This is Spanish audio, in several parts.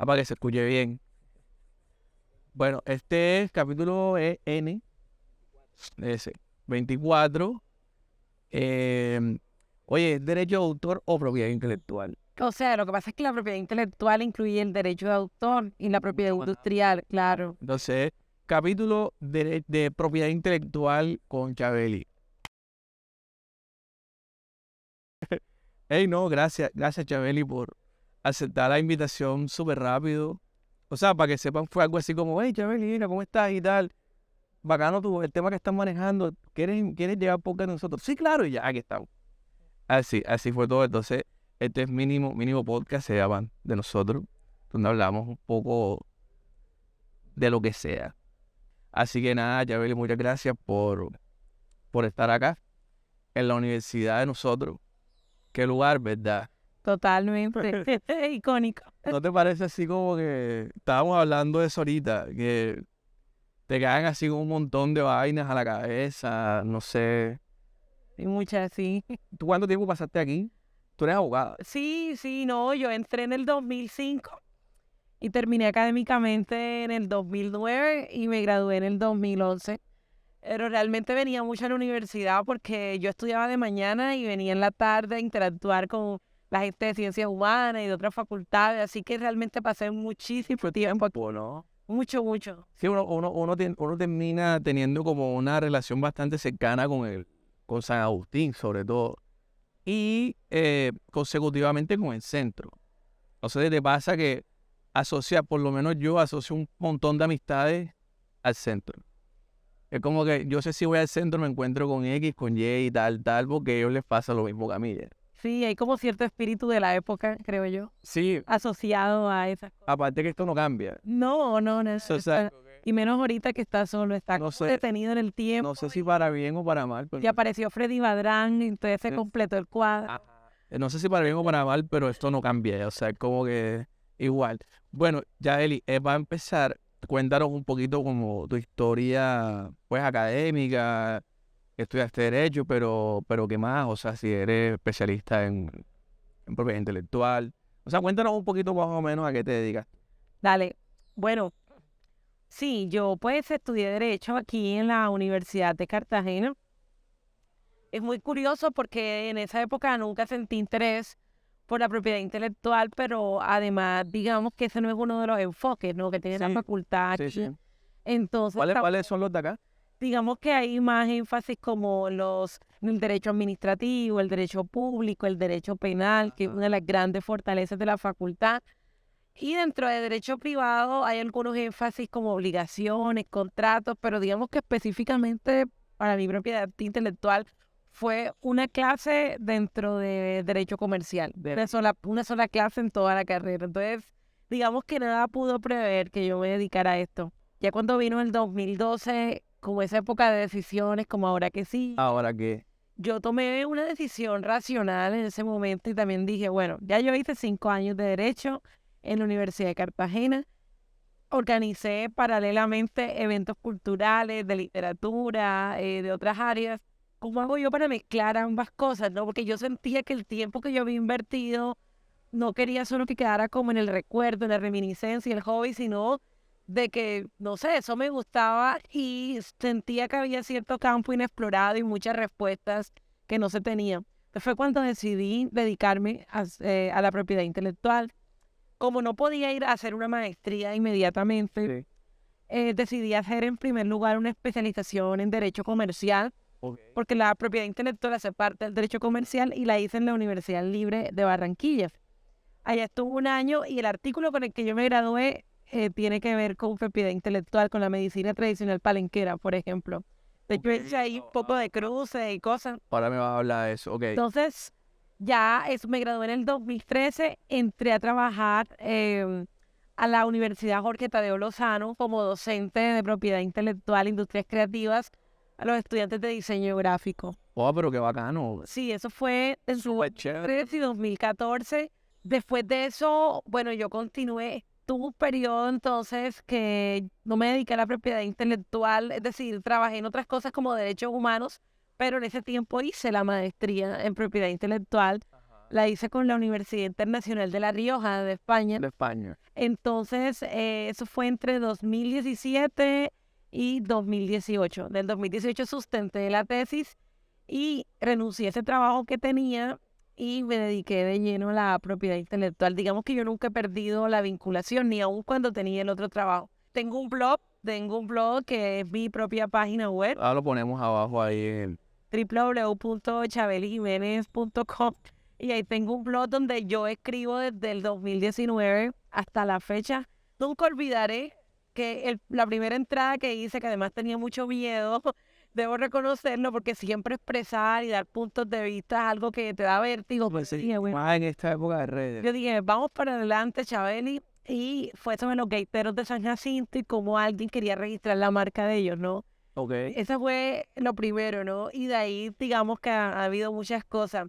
para que se escuche bien. Bueno, este es capítulo N, ese, 24. Oye, ¿es derecho de autor o propiedad intelectual? O sea, lo que pasa es que la propiedad intelectual incluye el derecho de autor y la propiedad industrial, claro. Entonces, capítulo de propiedad intelectual con Chabeli. Hey, no, gracias Chabeli por aceptar la invitación súper rápido. O sea, para que sepan, fue algo así como, hey Chabeli, mira, ¿cómo estás? Y tal. Bacano el tema que estás manejando. ¿Quieres llevar podcast de nosotros? Sí, claro, y ya, aquí estamos. Así fue todo. Entonces, este es mínimo podcast, se llaman de nosotros, donde hablamos un poco de lo que sea. Así que nada, Chabeli, muchas gracias por estar acá, en la universidad de nosotros. Qué lugar, ¿verdad? Totalmente. Icónico. ¿No te parece así como que estábamos hablando de eso ahorita? Que te caen así como un montón de vainas a la cabeza, no sé. Y muchas, sí. ¿Tú cuánto tiempo pasaste aquí? Tú eres abogada. Sí, no, yo entré en el 2005 y terminé académicamente en el 2009 y me gradué en el 2011. Pero realmente venía mucho a la universidad porque yo estudiaba de mañana y venía en la tarde a interactuar con la gente de ciencias humanas y de otras facultades, así que realmente pasé muchísimo tiempo aquí. ¿No? Mucho. Sí, uno termina teniendo como una relación bastante cercana con San Agustín, sobre todo. Y consecutivamente con el centro. No sé si te pasa que por lo menos yo asocio un montón de amistades al centro. Es como que yo sé si voy al centro me encuentro con X, con Y y tal, porque a ellos les pasa lo mismo que a mí. Sí, hay como cierto espíritu de la época, creo yo, Sí, asociado a esas cosas. aparte que esto no cambia. No, O sea, y menos ahorita que está solo, está no como sé, detenido en el tiempo. no sé si para bien o para mal, pero Y apareció Freddy Badrán, entonces se Sí. completó el cuadro. No sé si para bien o para mal, pero esto no cambia. O sea, es como que igual. Bueno, ya Eli, va a empezar. Cuéntanos un poquito como tu historia, pues, académica. Estudiaste Derecho, pero ¿qué más? O sea, si eres especialista en propiedad intelectual. O sea, cuéntanos un poquito más o menos a qué te dedicas. Dale, bueno, sí, yo pues estudié Derecho aquí en la Universidad de Cartagena. Es muy curioso porque en esa época nunca sentí interés por la propiedad intelectual, pero además, digamos que ese no es uno de los enfoques, ¿no? Que tiene la Sí, facultad sí, aquí. sí. Entonces, ¿Cuáles son los de acá? digamos que hay más énfasis como el derecho administrativo, el derecho público, el derecho penal, que es una de las grandes fortalezas de la facultad. Y dentro de derecho privado hay algunos énfasis como obligaciones, contratos, pero digamos que específicamente para mi propiedad intelectual fue una clase dentro de derecho comercial, una sola clase en toda la carrera. Entonces, digamos que nada pudo prever que yo me dedicara a esto. Ya cuando vino el 2012, como esa época de decisiones, como ahora que sí, Ahora que. yo tomé una decisión racional en ese momento y también dije, bueno, ya yo hice 5 años de derecho en la Universidad de Cartagena. Organicé paralelamente eventos culturales, de literatura, de otras áreas. ¿Cómo hago yo para mezclar ambas cosas, no? Porque yo sentía que el tiempo que yo había invertido no quería solo que quedara como en el recuerdo, en la reminiscencia, el hobby, sino de que, no sé, eso me gustaba y sentía que había cierto campo inexplorado y muchas respuestas que no se tenían. Entonces fue cuando decidí dedicarme a la propiedad intelectual. Como no podía ir a hacer una maestría inmediatamente, Sí. decidí hacer en primer lugar una especialización en derecho comercial, Ok. porque la propiedad intelectual hace parte del derecho comercial y la hice en la Universidad Libre de Barranquilla. Allá estuve un año y el artículo con el que yo me gradué tiene que ver con propiedad intelectual, con la medicina tradicional palenquera, por ejemplo. De hecho, hice ahí un poco de cruces y cosas. Ahora me vas a hablar de eso. Ok. Entonces, me gradué en el 2013, entré a trabajar a la Universidad Jorge Tadeo Lozano como docente de propiedad intelectual e industrias creativas a los estudiantes de diseño gráfico. Oh, pero qué bacano. Sí, eso fue en su Súper chévere. 2013 y 2014. Después de eso, bueno, yo continué. Tuve un periodo entonces que no me dediqué a la propiedad intelectual, es decir, trabajé en otras cosas como derechos humanos, pero en ese tiempo hice la maestría en propiedad intelectual La hice con la Universidad Internacional de La Rioja, de España. De España. Entonces, eso fue entre 2017 y 2018. Del 2018 sustenté la tesis y renuncié a ese trabajo que tenía y me dediqué de lleno a la propiedad intelectual. Digamos que yo nunca he perdido la vinculación, ni aun cuando tenía el otro trabajo. Tengo un blog que es mi propia página web, Ahora lo ponemos abajo ahí en www.chabelijimenez.com, y ahí tengo un blog donde yo escribo desde el 2019 hasta la fecha. Nunca olvidaré que la primera entrada que hice, que además tenía mucho miedo, debo reconocerlo, porque siempre expresar y dar puntos de vista es algo que te da vértigo. Pues sí, Dije, bueno, más en esta época de redes. yo dije, vamos para adelante, Chabeli, y fue sobre los gaiteros de San Jacinto y cómo alguien quería registrar la marca de ellos, ¿no? Ok. Eso fue lo primero, ¿no? Y de ahí, digamos que ha habido muchas cosas.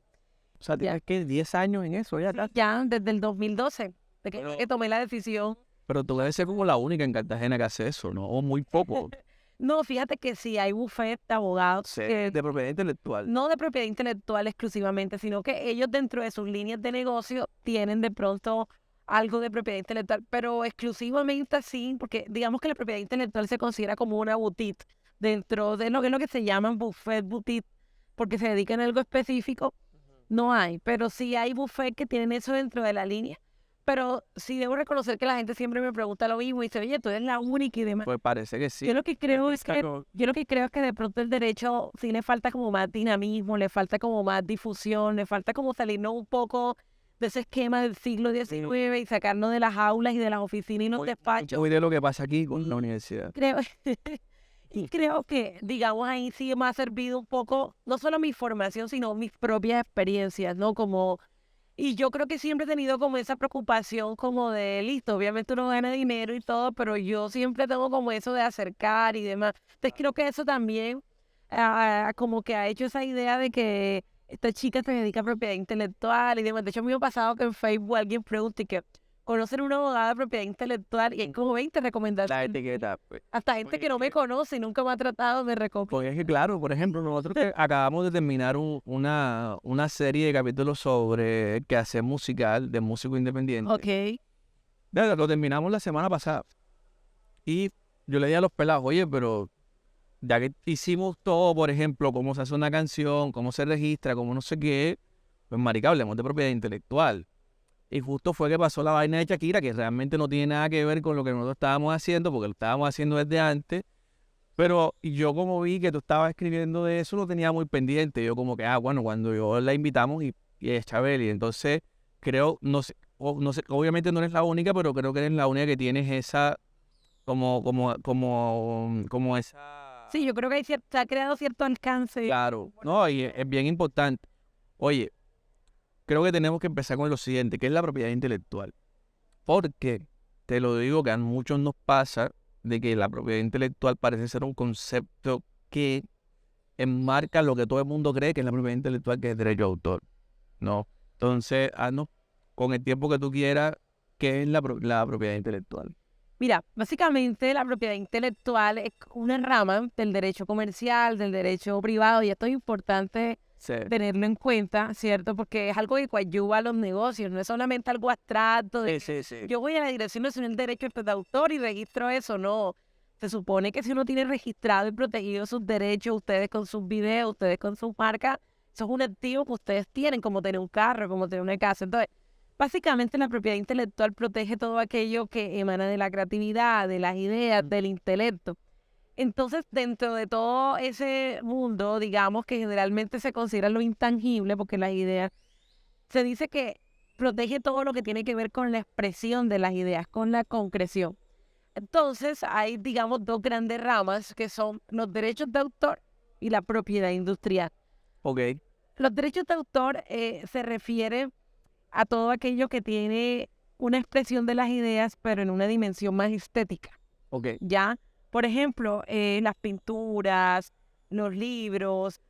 O sea, tienes que 10 años en eso ya. Ya desde el 2012, de Pero- que tomé la decisión. Pero tú debes ser como la única en Cartagena que hace eso, ¿no? O muy poco. No, fíjate que sí, hay bufet de abogados, De propiedad intelectual. no de propiedad intelectual exclusivamente, sino que ellos dentro de sus líneas de negocio tienen de pronto algo de propiedad intelectual, pero exclusivamente así, porque digamos que la propiedad intelectual se considera como una boutique dentro de lo que se llaman buffet boutique, porque se dedican a algo específico. No hay, pero sí hay buffet que tienen eso dentro de la línea. Pero sí debo reconocer que la gente siempre me pregunta lo mismo y dice, oye, tú eres la única y demás. Pues parece que sí. Yo lo que creo es que Claro. de pronto el derecho sí le falta como más dinamismo, le falta como más difusión, le falta como salirnos un poco de ese esquema del siglo XIX y sacarnos de las aulas y de las oficinas y los despachos. Muy de lo que pasa aquí con la universidad. Creo, y creo que, digamos, ahí sí me ha servido un poco, no solo mi formación, sino mis propias experiencias, ¿no? Y yo creo que siempre he tenido como esa preocupación como de, listo, obviamente uno gana dinero y todo, pero yo siempre tengo como eso de acercar y demás. Entonces creo que eso también como que ha hecho esa idea de que esta chica se dedica a propiedad intelectual y demás. De hecho, a mí me ha pasado que en Facebook alguien pregunta y que conocen una abogada de propiedad intelectual y hay como 20 La recomendaciones. etiqueta, pues. Hasta gente que no me conoce y nunca me ha tratado me recomienda. Porque es que, claro, por ejemplo, nosotros que acabamos de terminar una serie de capítulos sobre el quehacer musical de músico independiente. Ok. Verga, lo terminamos la semana pasada. Y yo le dije a los pelados, oye, pero ya que hicimos todo, por ejemplo, cómo se hace una canción, cómo se registra, cómo no sé qué, pues marica, hablemos de propiedad intelectual. Y justo fue que pasó la vaina de Shakira, que realmente no tiene nada que ver con lo que nosotros estábamos haciendo, porque lo estábamos haciendo desde antes. Pero yo como vi que tú estabas escribiendo de eso, lo tenía muy pendiente. Yo como que, bueno, cuando yo la invitamos y es Chabeli. Entonces, creo, no sé, obviamente no eres la única, pero creo que eres la única que tienes esa, como esa... Sí, yo creo que se ha creado cierto alcance. Claro, no, y es bien importante. Oye, creo que tenemos que empezar con lo siguiente, que es la propiedad intelectual. Porque, te lo digo, que a muchos nos pasa de que la propiedad intelectual parece ser un concepto que enmarca lo que todo el mundo cree que es la propiedad intelectual, que es derecho de autor, ¿no? Entonces, haznos con el tiempo que tú quieras, ¿qué es la propiedad intelectual? Mira, básicamente la propiedad intelectual es una rama del derecho comercial, del derecho privado, y esto es importante Sí. tenerlo en cuenta, ¿cierto? Porque es algo que coadyuva a los negocios, no es solamente algo abstracto de Sí, sí. yo voy a la Dirección Nacional de Derechos de Autor y registro eso, no. Se supone que si uno tiene registrado y protegido sus derechos, ustedes con sus videos, ustedes con sus marcas, eso es un activo que ustedes tienen, como tener un carro, como tener una casa. Entonces, básicamente la propiedad intelectual protege todo aquello que emana de la creatividad, de las ideas, del intelecto. Entonces, dentro de todo ese mundo, digamos que generalmente se considera lo intangible, porque las ideas, se dice que protege todo lo que tiene que ver con la expresión de las ideas, con la concreción. Entonces, hay, digamos, dos grandes ramas que son los derechos de autor y la propiedad industrial. Ok, Los derechos de autor se refiere a todo aquello que tiene una expresión de las ideas, pero en una dimensión más estética. ok. ¿Ya? Por ejemplo, las pinturas, los libros.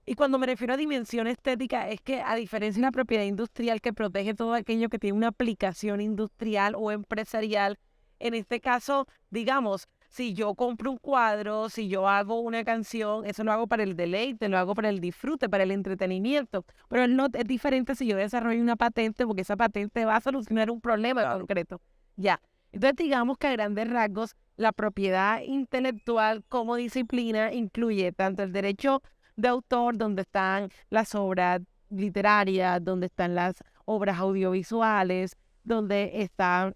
Y cuando me refiero a dimensión estética, es que a diferencia de la propiedad industrial que protege todo aquello que tiene una aplicación industrial o empresarial, en este caso, digamos, Si yo compro un cuadro, si yo hago una canción, eso lo hago para el deleite, lo hago para el disfrute, para el entretenimiento. Pero no es diferente si yo desarrollo una patente, porque esa patente va a solucionar un problema concreto. Ya. Entonces, digamos que a grandes rasgos, la propiedad intelectual como disciplina incluye tanto el derecho de autor, donde están las obras literarias, donde están las obras audiovisuales, donde están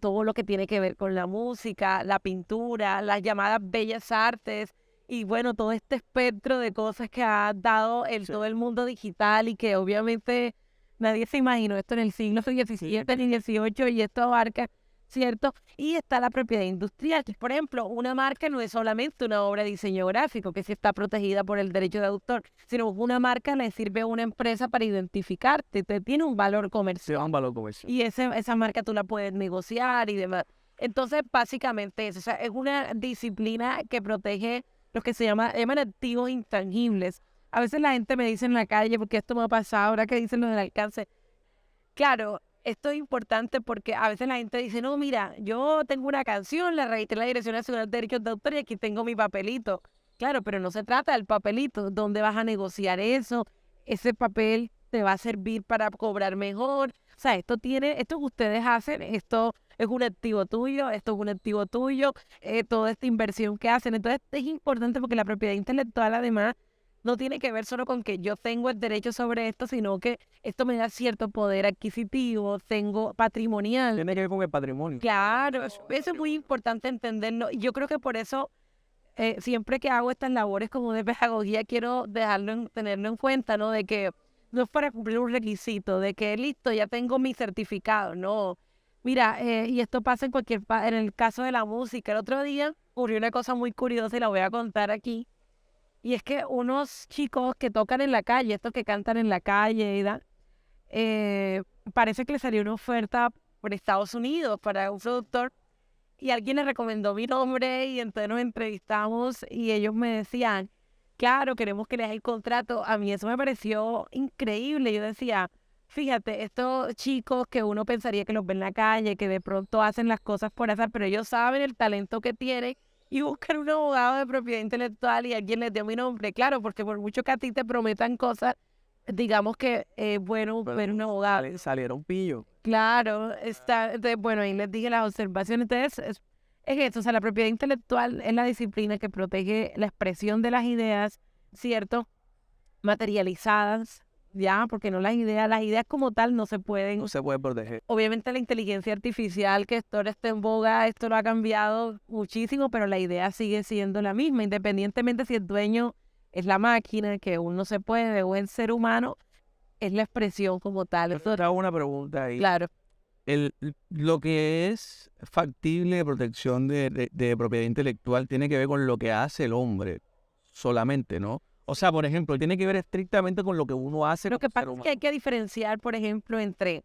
todo lo que tiene que ver con la música, la pintura, las llamadas bellas artes y bueno, todo este espectro de cosas que ha dado todo el mundo digital y que obviamente nadie se imaginó esto en el siglo XVII ni XVIII y esto abarca, ¿cierto? Y está la propiedad industrial. Por ejemplo, una marca no es solamente una obra de diseño gráfico que sí está protegida por el derecho de autor, sino una marca le sirve a una empresa para identificarte, te tiene un valor comercial. Sí, un valor comercial. Y esa marca tú la puedes negociar y demás. Entonces, básicamente eso, o sea, es una disciplina que protege los que llaman activos intangibles. A veces la gente me dice en la calle, porque esto me ha pasado ahora que dicen lo del alcance. Claro, esto es importante porque a veces la gente dice, no, mira, yo tengo una canción, la registré en la Dirección Nacional de Derechos de Autor y aquí tengo mi papelito. Claro, pero no se trata del papelito. ¿Dónde vas a negociar eso? Ese papel te va a servir para cobrar mejor. O sea, esto que ustedes hacen, esto es un activo tuyo, esto es un activo tuyo, toda esta inversión que hacen. Entonces es importante porque la propiedad intelectual además no tiene que ver solo con que yo tengo el derecho sobre esto, sino que esto me da cierto poder adquisitivo, tengo patrimonial. Tiene que ver con el patrimonio. Claro, eso es muy importante entenderlo. Yo creo que por eso siempre que hago estas labores como de pedagogía quiero tenerlo en cuenta, ¿no? De que no es para cumplir un requisito, de que listo, ya tengo mi certificado, no. Mira, y esto pasa en el caso de la música. El otro día ocurrió una cosa muy curiosa y la voy a contar aquí. Y es que unos chicos que tocan en la calle, estos que cantan en la calle, parece que les salió una oferta por Estados Unidos para un productor y alguien les recomendó mi nombre y entonces nos entrevistamos y ellos me decían, claro, queremos que les haga el contrato. A mí eso me pareció increíble. Yo decía, fíjate, estos chicos que uno pensaría que los ven en la calle, que de pronto hacen las cosas por azar, pero ellos saben el talento que tienen y buscan un abogado de propiedad intelectual y alguien les dio mi nombre. Claro, porque por mucho que a ti te prometan cosas, digamos que es bueno ver un abogado. Salieron pillo. Claro, entonces, bueno, ahí les dije las observaciones. Entonces, es eso, o sea, la propiedad intelectual es la disciplina que protege la expresión de las ideas, ¿cierto? Materializadas, ya, porque no las ideas como tal no se pueden. No se puede proteger. Obviamente la inteligencia artificial que ahora está en boga, esto lo ha cambiado muchísimo, pero la idea sigue siendo la misma, independientemente si el dueño es la máquina, que uno se puede, o el ser humano, es la expresión como tal. Yo te hago una pregunta ahí. Claro. Lo que es factible de protección de propiedad intelectual tiene que ver con lo que hace el hombre solamente, ¿no? O sea, por ejemplo, tiene que ver estrictamente con lo que uno hace. Lo que pasa es que hay que diferenciar, por ejemplo, entre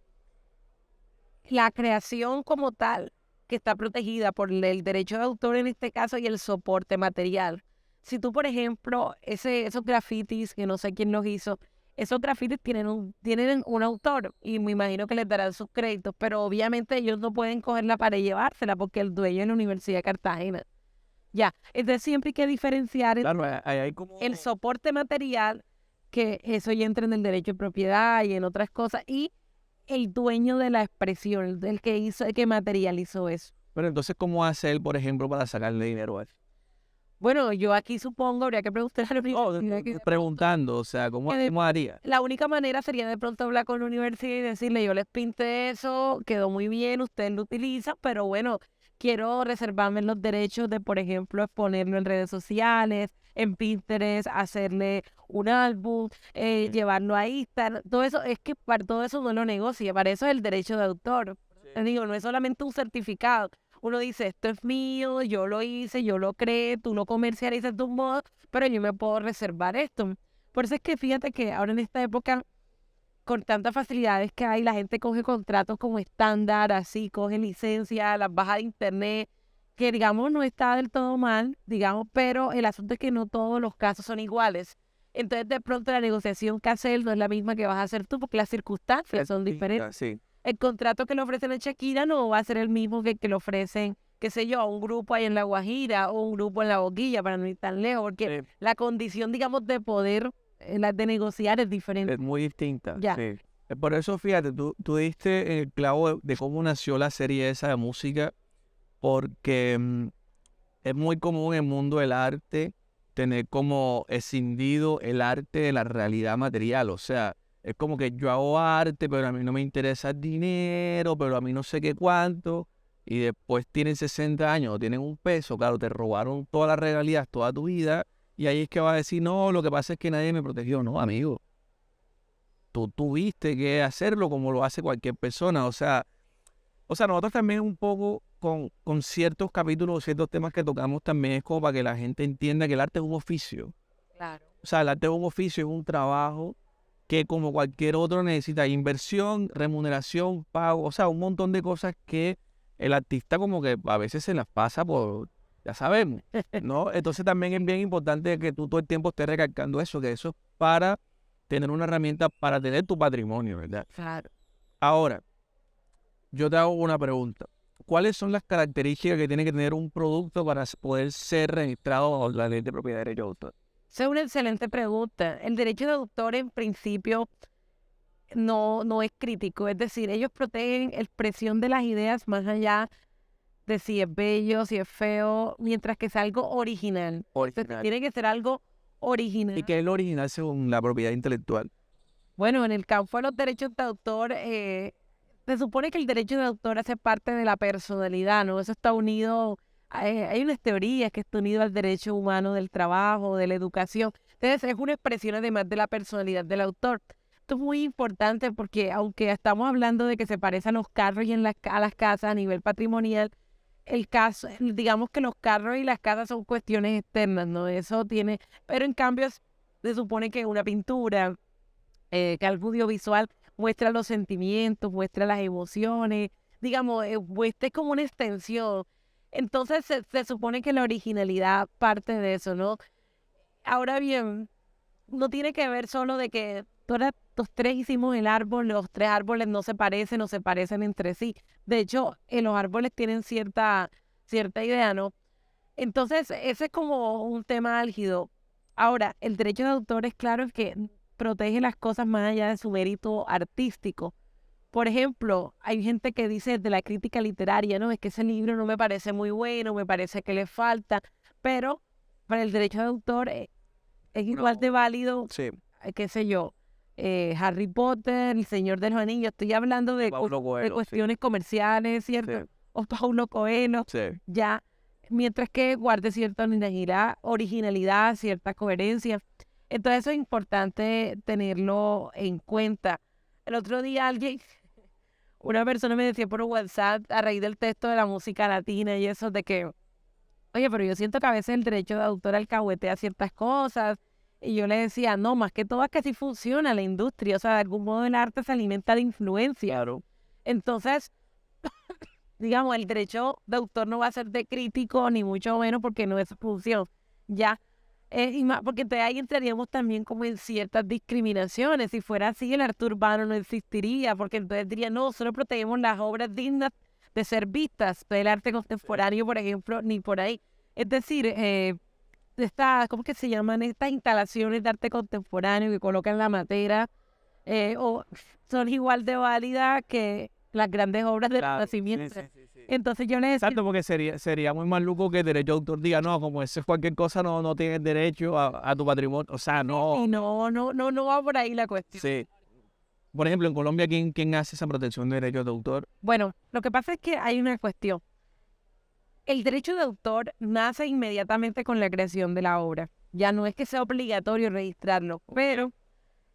la creación como tal, que está protegida por el derecho de autor en este caso, y el soporte material. Si tú, por ejemplo, esos grafitis, que no sé quién los hizo, esos grafitis tienen un autor y me imagino que les darán sus créditos, pero obviamente ellos no pueden cogerla para llevársela porque el dueño es la Universidad de Cartagena. Ya, entonces siempre hay que diferenciar Claro, hay como el soporte material, que eso ya entra en el derecho de propiedad y en otras cosas, y el dueño de la expresión, el que materializó eso. Pero entonces, ¿cómo hace él, por ejemplo, para sacarle dinero a él? Bueno, yo aquí supongo, habría que preguntar a la No, universidad. preguntando, o sea, ¿cómo haría? La única manera sería de pronto hablar con la universidad y decirle, yo les pinté eso, quedó muy bien, ustedes lo utilizan, pero bueno, quiero reservarme los derechos de, por ejemplo, exponerlo en redes sociales, en Pinterest, hacerle un álbum, llevarlo a Instagram. Todo eso, es que para todo eso no lo negocia, para eso es el derecho de autor. Te digo, no es solamente un certificado. Uno dice, esto es mío, yo lo hice, yo lo creé, tú lo comercializas de un modo, pero yo me puedo reservar esto. Por eso es que fíjate que ahora en esta época, con tantas facilidades que hay, la gente coge contratos como estándar, así, coge licencia, las baja de internet, que digamos no está del todo mal, digamos, pero el asunto es que no todos los casos son iguales. Entonces de pronto la negociación que hace él no es la misma que vas a hacer tú, porque las circunstancias son diferentes. Sí. El contrato que le ofrecen a Shakira no va a ser el mismo que le ofrecen, qué sé yo, a un grupo ahí en La Guajira o un grupo en La Boquilla, para no ir tan lejos, porque la condición, digamos, de poder, la de negociar es diferente. Es muy distinta. Ya. Sí. Por eso, fíjate, tú diste en el clavo de cómo nació la serie esa de música, porque es muy común en el mundo del arte tener como escindido el arte de la realidad material. O sea, es como que yo hago arte, pero a mí no me interesa el dinero, pero a mí no sé qué cuánto. Y después tienen 60 años o tienen un peso, claro, te robaron todas las regalías, toda tu vida. Y ahí es que va a decir, no, lo que pasa es que nadie me protegió. No, amigo. Tú tuviste que hacerlo como lo hace cualquier persona. O sea, nosotros también un poco con ciertos capítulos, ciertos temas que tocamos también es como para que la gente entienda que el arte es un oficio. Claro. O sea, el arte es un oficio, es un trabajo que como cualquier otro necesita inversión, remuneración, pago, o sea, un montón de cosas que el artista como que a veces se las pasa por, ya sabemos, ¿no? Entonces también es bien importante que tú todo el tiempo estés recalcando eso, que eso es para tener una herramienta para tener tu patrimonio, ¿verdad? Claro. Ahora, yo te hago una pregunta. ¿Cuáles son las características que tiene que tener un producto para poder ser registrado bajo la ley de propiedad de derecho de autor? Esa es una excelente pregunta. El derecho de autor, en principio, no es crítico. Es decir, ellos protegen la expresión de las ideas más allá de si es bello, si es feo, mientras que sea algo original. Entonces, tiene que ser algo original. ¿Y qué es lo original según la propiedad intelectual? Bueno, en el campo de los derechos de autor, se supone que el derecho de autor hace parte de la personalidad, ¿no? Eso está unido, hay unas teorías que está unido al derecho humano del trabajo, de la educación. Entonces, es una expresión además de la personalidad del autor. Esto es muy importante porque aunque estamos hablando de que se parecen los carros y a las casas a nivel patrimonial, digamos que los carros y las casas son cuestiones externas, ¿no? Eso tiene, pero en cambio se supone que una pintura, que algo audiovisual muestra los sentimientos, muestra las emociones, digamos, muestra como una extensión. Entonces se supone que la originalidad parte de eso, ¿no? Ahora bien, no tiene que ver solo de que los tres hicimos el árbol, los tres árboles no se parecen o se parecen entre sí. De hecho, los árboles tienen cierta idea, ¿no? Entonces, ese es como un tema álgido. Ahora, el derecho de autor es claro que protege las cosas más allá de su mérito artístico. Por ejemplo, hay gente que dice de la crítica literaria, ¿no? Es que ese libro no me parece muy bueno, me parece que le falta, pero para el derecho de autor es igual de válido, Sí. qué sé yo, Harry Potter, El Señor de los Anillos. Estoy hablando de cuestiones comerciales, ¿cierto? Sí. O Paulo Coelho, Sí. ya, mientras que guarde cierta originalidad, cierta coherencia. Entonces eso es importante tenerlo en cuenta. El otro día una persona me decía por WhatsApp a raíz del texto de la música latina y eso de que, oye, pero yo siento que a veces el derecho de autor alcahuetea ciertas cosas. Y yo le decía, no, más que todo es que así funciona la industria. O sea, de algún modo el arte se alimenta de influencia. Claro. Entonces, digamos, el derecho de autor no va a ser de crítico, ni mucho menos, porque no es su función. Ya. Y más, porque entonces ahí entraríamos también como en ciertas discriminaciones. Si fuera así, el arte urbano no existiría, porque entonces diría, no, solo protegemos las obras dignas de ser vistas. Del arte contemporáneo, por ejemplo, ni por ahí. Es decir, ¿cómo que se llaman? Estas instalaciones de arte contemporáneo que colocan la madera, o son igual de válidas que las grandes obras del Renacimiento. Sí. Entonces yo le decía, Exacto, porque sería muy maluco que el derecho de autor diga, no, como eso es cualquier cosa, no tienes derecho a tu patrimonio. O sea, no. y no va por ahí la cuestión. Sí. Por ejemplo, en Colombia, ¿quién hace esa protección de derechos de autor? Bueno, lo que pasa es que hay una cuestión. El derecho de autor nace inmediatamente con la creación de la obra. Ya no es que sea obligatorio registrarlo, pero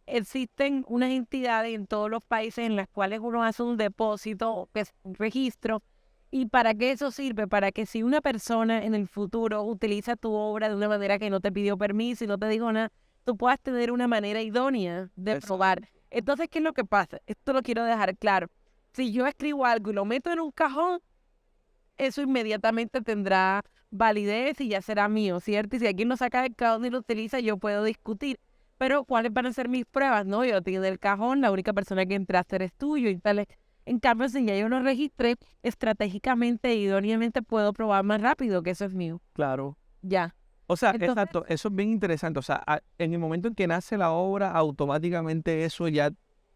existen unas entidades en todos los países en las cuales uno hace un depósito, que es un registro. ¿Y para qué eso sirve? Para que si una persona en el futuro utiliza tu obra de una manera que no te pidió permiso y no te dijo nada, tú puedas tener una manera idónea de probar. Entonces, ¿qué es lo que pasa? Esto lo quiero dejar claro. Si yo escribo algo y lo meto en un cajón, eso inmediatamente tendrá validez y ya será mío, ¿cierto? Y si alguien lo saca del cajón y lo utiliza, yo puedo discutir. Pero, ¿cuáles van a ser mis pruebas? No, yo lo tengo en el cajón, la única persona que entraste eres tú, yo instalé. En cambio, si ya yo lo registré, estratégicamente e idóneamente puedo probar más rápido que eso es mío. Claro. Ya. O sea, Entonces, exacto, eso es bien interesante. O sea, en el momento en que nace la obra, automáticamente eso ya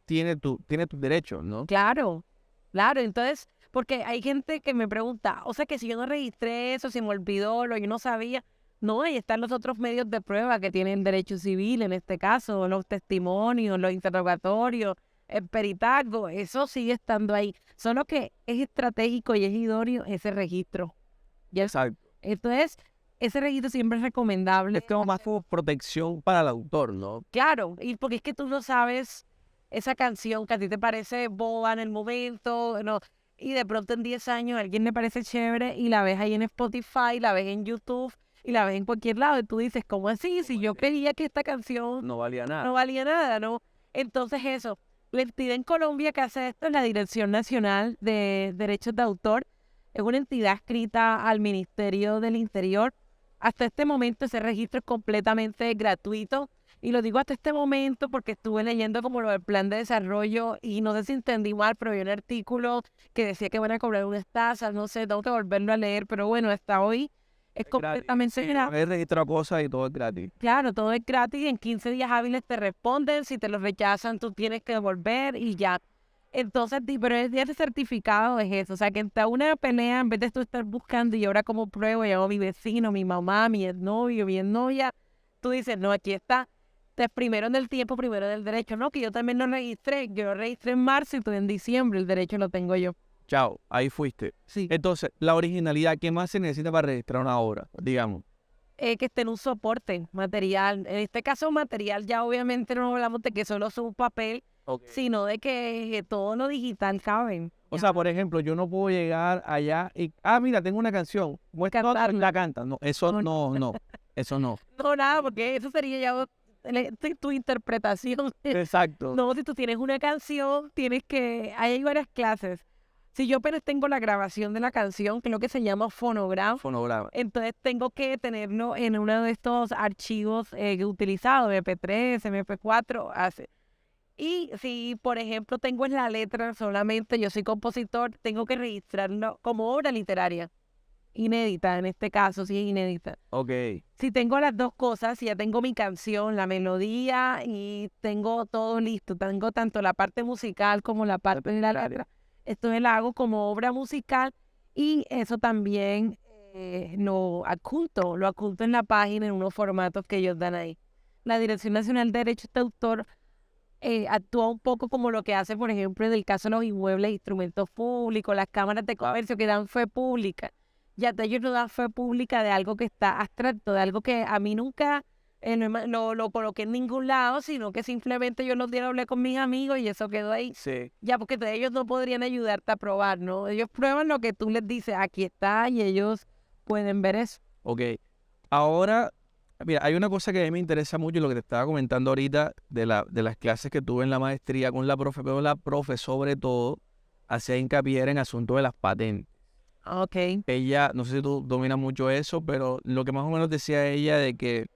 tiene tus derechos, ¿no? claro, claro. Entonces, porque hay gente que me pregunta, o sea, que si yo no registré eso, si me olvidó, yo no sabía. No, ahí están los otros medios de prueba que tienen derecho civil, en este caso, los testimonios, los interrogatorios, el peritago, eso sigue estando ahí. Solo que es estratégico y es idóneo ese registro. ¿Ya? Exacto. Entonces, ese registro siempre es recomendable. Es como más como protección para el autor, ¿no? Claro, y porque es que tú no sabes esa canción que a ti te parece boba en el momento, no, y de pronto en 10 años a alguien le parece chévere y la ves ahí en Spotify, la ves en YouTube y la ves en cualquier lado y tú dices, ¿cómo así? Si yo creía que esta canción No valía nada. no valía nada, ¿no? Entonces eso, la entidad en Colombia que hace esto es la Dirección Nacional de Derechos de Autor, es una entidad adscrita al Ministerio del Interior. Hasta este momento ese registro es completamente gratuito. Y lo digo hasta este momento porque estuve leyendo como lo del plan de desarrollo y no sé si entendí mal, pero había un artículo que decía que van a cobrar unas tasas, no sé, tengo que volverlo a leer, pero bueno, hasta hoy es completamente gratis. He registrado cosas y todo es gratis. Claro, todo es gratis y en 15 días hábiles te responden, si te lo rechazan tú tienes que devolver y ya. Entonces, pero ese certificado es eso, o sea, que entre una pelea, en vez de tú estar buscando y ahora como pruebo, llamo a mi vecino, mi mamá, mi exnovio, mi exnovia, tú dices, no, aquí está. Primero en el tiempo, primero en el derecho. No, que yo también lo registré. Yo lo registré en marzo y tú en diciembre. El derecho lo tengo yo. Chao, ahí fuiste. Sí. Entonces, la originalidad, ¿qué más se necesita para registrar una obra? Digamos. Que esté en un soporte material. En este caso, material ya obviamente no hablamos de que solo es un papel, sino de que todo lo digital cabe. O sea, por ejemplo, yo no puedo llegar allá y, mira, tengo una canción, Cantarla. la canta. No, eso no, eso no. No, nada, porque eso sería ya tu interpretación. Exacto. No, si tú tienes una canción, tienes que... Ahí hay varias clases. Si yo apenas tengo la grabación de la canción, que es lo que se llama fonograma, Fonograma. entonces tengo que tenerlo en uno de estos archivos utilizados, MP3, MP4, hace. Y si, por ejemplo, tengo en la letra solamente, yo soy compositor, tengo que registrarlo como obra literaria, inédita, en este caso, sí es inédita. Ok. Si tengo las dos cosas, si ya tengo mi canción, la melodía y tengo todo listo, tengo tanto la parte musical como la parte de la letra, esto lo hago como obra musical y eso también lo adjunto en la página en unos formatos que ellos dan ahí. La Dirección Nacional de Derechos de Autor actúa un poco como lo que hace, por ejemplo, en el caso de los inmuebles e instrumentos públicos, las cámaras de comercio que dan fe pública. Ya ellos no dan fe pública de algo que está abstracto, de algo que a mí nunca lo coloqué en ningún lado, sino que simplemente yo los días hablé con mis amigos y eso quedó ahí. Sí. Ya, porque ellos no podrían ayudarte a probar, ¿no? Ellos prueban lo que tú les dices, aquí está, y ellos pueden ver eso. Ok. Ahora, mira, hay una cosa que a mí me interesa mucho, lo que te estaba comentando ahorita de las clases que tuve en la maestría con la profe, pero la profe sobre todo hacía hincapié en asunto de las patentes. Ok. Ella, no sé si tú dominas mucho eso, pero lo que más o menos decía ella de que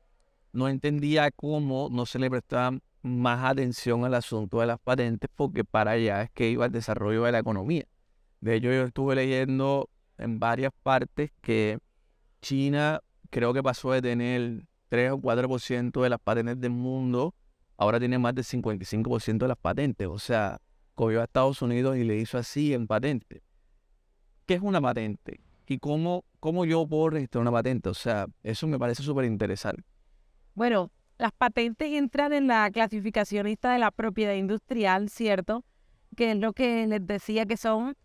no entendía cómo no se le prestaba más atención al asunto de las patentes, porque para allá es que iba el desarrollo de la economía. De hecho, yo estuve leyendo en varias partes que China creo que pasó de tener 3 o 4% de las patentes del mundo, ahora tiene más del 55% de las patentes. O sea, cogió a Estados Unidos y le hizo así en patente. ¿Qué es una patente? ¿Y cómo yo puedo registrar una patente? O sea, eso me parece súper interesante. Bueno, las patentes entran en la clasificación esta de la propiedad industrial, ¿cierto? Que es lo que les decía que son,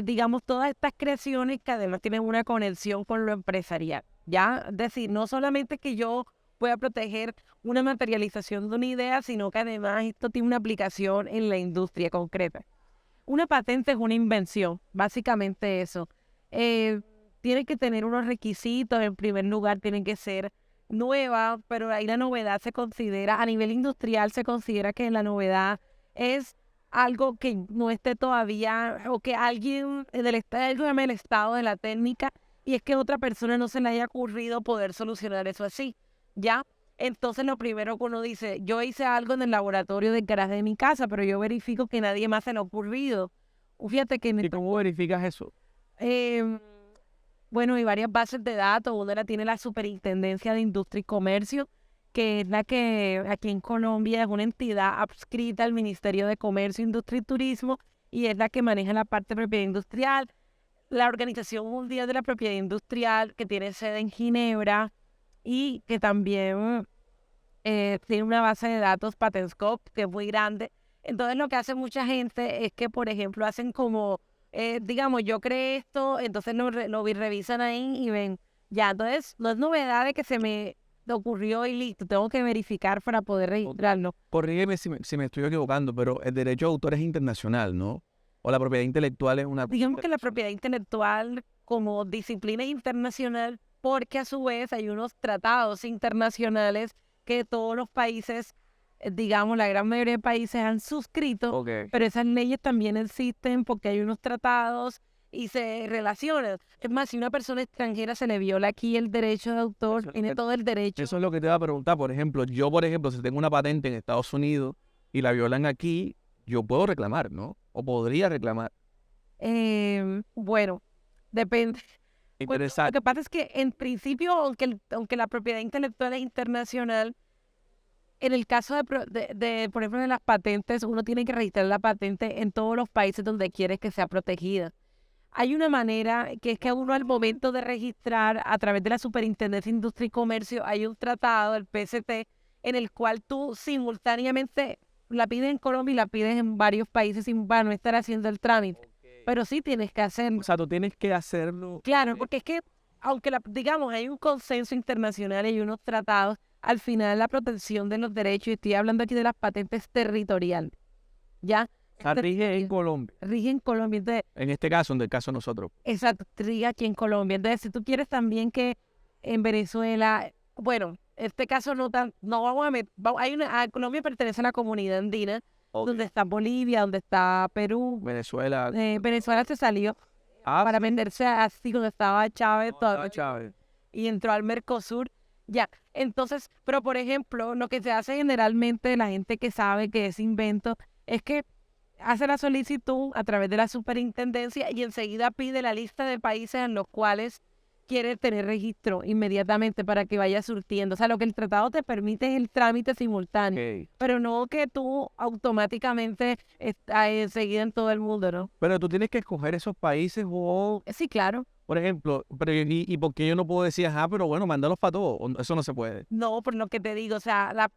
digamos, todas estas creaciones que además tienen una conexión con lo empresarial, ¿ya? Es decir, no solamente que yo pueda proteger una materialización de una idea, sino que además esto tiene una aplicación en la industria concreta. Una patente es una invención, básicamente eso. Tiene que tener unos requisitos, en primer lugar tiene que ser nueva, pero ahí la novedad se considera, a nivel industrial se considera que la novedad es algo que no esté todavía, o que alguien del estado, el estado de la técnica, y es que otra persona no se le haya ocurrido poder solucionar eso así, ¿ya? Entonces lo primero que uno dice, yo hice algo en el laboratorio del garaje de mi casa, pero yo verifico que nadie más se le ha ocurrido. Fíjate que ¿Y cómo verificas eso? bueno, hay varias bases de datos. Una la tiene la Superintendencia de Industria y Comercio, que es la que aquí en Colombia es una entidad adscrita al Ministerio de Comercio, Industria y Turismo, y es la que maneja la parte de propiedad industrial. La Organización Mundial de la Propiedad Industrial, que tiene sede en Ginebra y que también tiene una base de datos PatentScope, que es muy grande. Entonces lo que hace mucha gente es que, por ejemplo, hacen como, digamos, yo creé esto, entonces revisan ahí y ven, ya, entonces no es novedad de que se me ocurrió y listo, tengo que verificar para poder registrarlo. Corrígeme si me estoy equivocando, pero el derecho de autor es internacional, ¿no? O la propiedad intelectual es una... Digamos que la propiedad intelectual como disciplina internacional, porque a su vez hay unos tratados internacionales que todos los países, digamos, la gran mayoría de países han suscrito, Ok. pero esas leyes también existen porque hay unos tratados y se relacionan. Es más, si una persona extranjera se le viola aquí el derecho de Eso autor, es lo tiene que- todo el derecho. Eso es lo que te iba a preguntar. Por ejemplo, si tengo una patente en Estados Unidos y la violan aquí, yo puedo reclamar, ¿no? O podría reclamar. Bueno, depende. Bueno, lo Interesante. que pasa es que en principio, aunque la propiedad intelectual es internacional, en el caso por ejemplo, de las patentes, uno tiene que registrar la patente en todos los países donde quiere que sea protegida. Hay una manera que es que uno al momento de registrar a través de la Superintendencia de Industria y Comercio hay un tratado, el PST, en el cual tú simultáneamente la pides en Colombia y la pides en varios países sin no estar haciendo el trámite. Pero sí tienes que hacerlo. O sea, tú tienes que hacerlo. Claro, porque es que, aunque digamos, hay un consenso internacional y hay unos tratados, al final la protección de los derechos, y estoy hablando aquí de las patentes territoriales, ¿ya? O sea, rige en Colombia. Rige en Colombia, entonces, En este caso, en el caso de nosotros. exacto, rige aquí en Colombia. Entonces, si tú quieres también que en Venezuela, bueno, este caso no vamos a meter, Colombia pertenece a la comunidad andina, donde está Bolivia, donde está Perú, Venezuela. Venezuela se salió para venderse así cuando estaba Chávez todavía, Chávez. y entró al Mercosur. Ya, entonces, pero por ejemplo, lo que se hace generalmente, la gente que sabe que es invento, es que hace la solicitud a través de la superintendencia y enseguida pide la lista de países en los cuales quiere tener registro inmediatamente para que vaya surtiendo. O sea, lo que el tratado te permite es el trámite simultáneo, Ok. pero no que tú automáticamente estás enseguida en todo el mundo, ¿no? Pero tú tienes que escoger esos países o, Sí, claro. por ejemplo, pero ¿y por qué yo no puedo decir, pero bueno, mándalos para todos? Eso no se puede. No, por lo que te digo, o sea,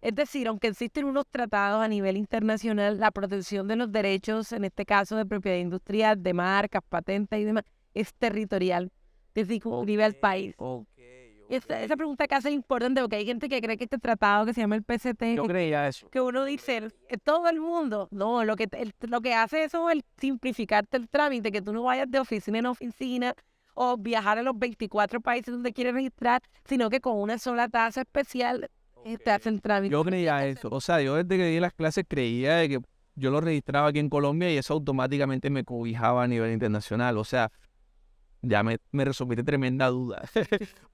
es decir, aunque existen unos tratados a nivel internacional, la protección de los derechos, en este caso de propiedad industrial, de marcas, patentes y demás, es territorial, es circunscribe al país. Y esa pregunta que hace es importante porque hay gente que cree que este tratado que se llama el PCT, Yo creía eso. que uno dice, todo el mundo, no, lo que hace eso es el simplificarte el trámite, que tú no vayas de oficina en oficina o viajar a los 24 países donde quieres registrar, sino que con una sola tasa especial te hacen el trámite. Yo creía eso. O sea, yo desde que di las clases creía de que yo lo registraba aquí en Colombia y eso automáticamente me cobijaba a nivel internacional. O sea, ya me resolviste tremenda duda.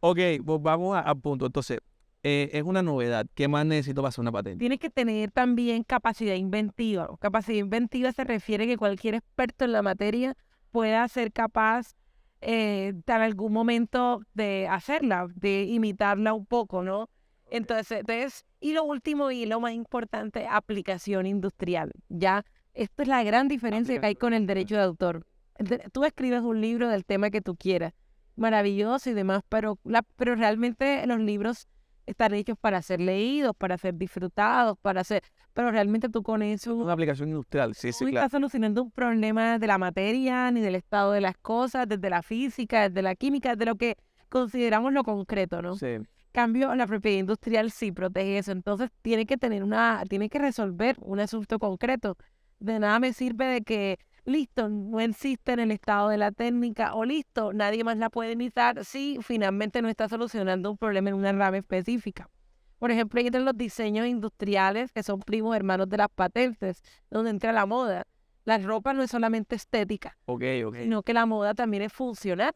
Ok, pues vamos al punto. Entonces, es una novedad. ¿Qué más necesito para hacer una patente? Tienes que tener también capacidad inventiva. Capacidad inventiva se refiere a que cualquier experto en la materia pueda ser capaz en algún momento de hacerla, de imitarla un poco, ¿no? Entonces, y lo último y lo más importante, aplicación industrial. Ya, esto es la gran diferencia que hay con el derecho de autor. Tú escribes un libro del tema que tú quieras, maravilloso y demás, pero realmente los libros están hechos para ser leídos, para ser disfrutados, pero realmente tú con eso Una aplicación industrial, sí, no sí, claro. estás solucionando un problema de la materia, ni del estado de las cosas, desde la física, desde la química, desde lo que consideramos lo concreto, ¿no? Sí. Cambio, la propiedad industrial sí protege eso, entonces tiene que resolver un asunto concreto. De nada me sirve de que, listo, no existe en el estado de la técnica, o listo, nadie más la puede imitar si finalmente no está solucionando un problema en una rama específica. Por ejemplo, ahí entran los diseños industriales, que son primos hermanos de las patentes, donde entra la moda. La ropa no es solamente estética, Ok. sino que la moda también es funcional.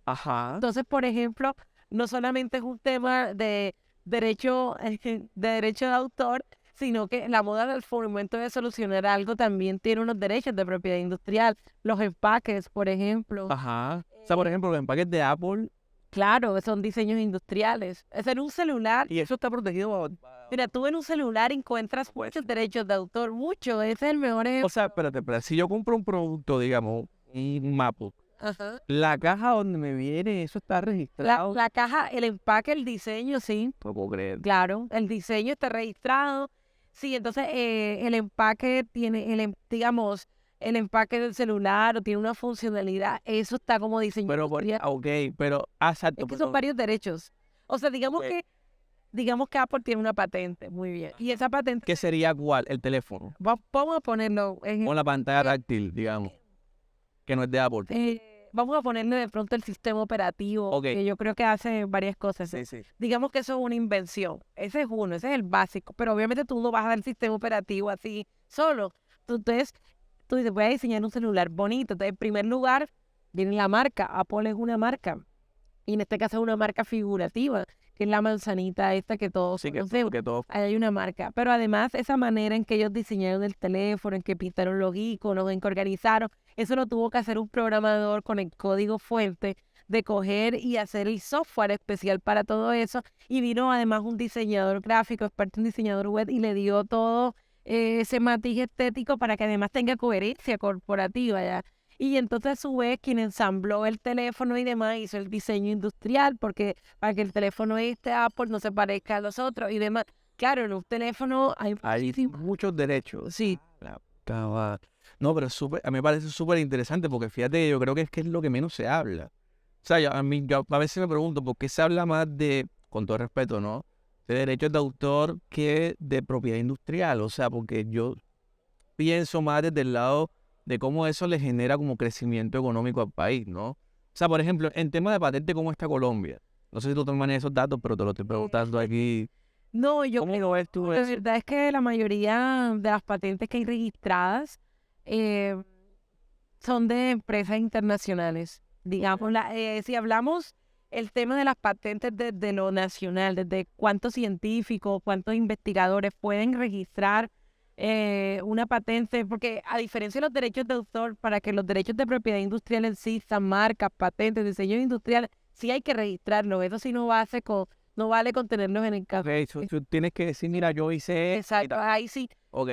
Ajá. Entonces, por ejemplo, no solamente es un tema de derecho de autor, sino que la moda al momento de solucionar algo también tiene unos derechos de propiedad industrial. Los empaques, por ejemplo. Ajá. O sea, por ejemplo, los empaques de Apple. Claro, son diseños industriales. Es en un celular. Y eso está protegido. Mira, tú en un celular encuentras muchos derechos de autor, mucho. Ese es el mejor O ejemplo. sea, espérate. Si yo compro un producto, digamos, un MacBook, Ajá. la caja donde me viene, eso está registrado. La caja, el empaque, el diseño, sí. No puedo creer. Claro, el diseño está registrado. Sí, entonces el empaque tiene, digamos, el empaque del celular o tiene una funcionalidad, eso está como diseño Pero, industrial. pero, exacto. Es que son varios derechos. O sea, digamos Ok. que Apple tiene una patente, muy bien. Y esa patente, ¿Qué sería cuál? El teléfono. vamos a ponerlo en, Con la pantalla táctil, digamos. Que no es de Apple. vamos a ponerle de pronto el sistema operativo, Ok. que yo creo que hace varias cosas. Sí. Digamos que eso es una invención. Ese es uno, ese es el básico. Pero obviamente tú no vas a dar el sistema operativo así solo. Entonces, tú dices, voy a diseñar un celular bonito. Entonces, en primer lugar, viene la marca. Apple es una marca. Y en este caso es una marca figurativa, que es la manzanita esta que todos Sí, conocemos. que todo. Ahí hay una marca. Pero además, esa manera en que ellos diseñaron el teléfono, en que pintaron los iconos, en que organizaron, eso lo tuvo que hacer un programador con el código fuente de coger y hacer el software especial para todo eso. Y vino además un diseñador gráfico, experto en diseñador web, y le dio todo ese matiz estético para que además tenga coherencia corporativa, ¿ya? Y entonces a su vez quien ensambló el teléfono y demás hizo el diseño industrial porque para que el teléfono Apple no se parezca a los otros y demás. Claro, en un teléfono hay muchos derechos. Sí. No, pero a mí me parece súper interesante porque fíjate que yo creo que es lo que menos se habla. O sea, yo a veces me pregunto por qué se habla más de, con todo respeto, ¿no? De derechos de autor que de propiedad industrial. O sea, porque yo pienso más desde el lado de cómo eso le genera como crecimiento económico al país, ¿no? O sea, por ejemplo, en tema de patente, ¿cómo está Colombia? No sé si tú manejas esos datos, pero te lo estoy preguntando aquí. No, ¿Cómo lo ves tú la eso? verdad es que la mayoría de las patentes que hay registradas son de empresas internacionales. Digamos, si hablamos el tema de las patentes desde lo nacional, desde cuántos científicos, cuántos investigadores pueden registrar una patente, porque a diferencia de los derechos de autor, para que los derechos de propiedad industrial existan, marcas, patentes, diseños industriales, sí hay que registrarlos. Eso sí no vale con tenerlos en el café. Ok, tú tienes que decir, mira, yo hice esto y Exacto, tal. ahí sí. Ok.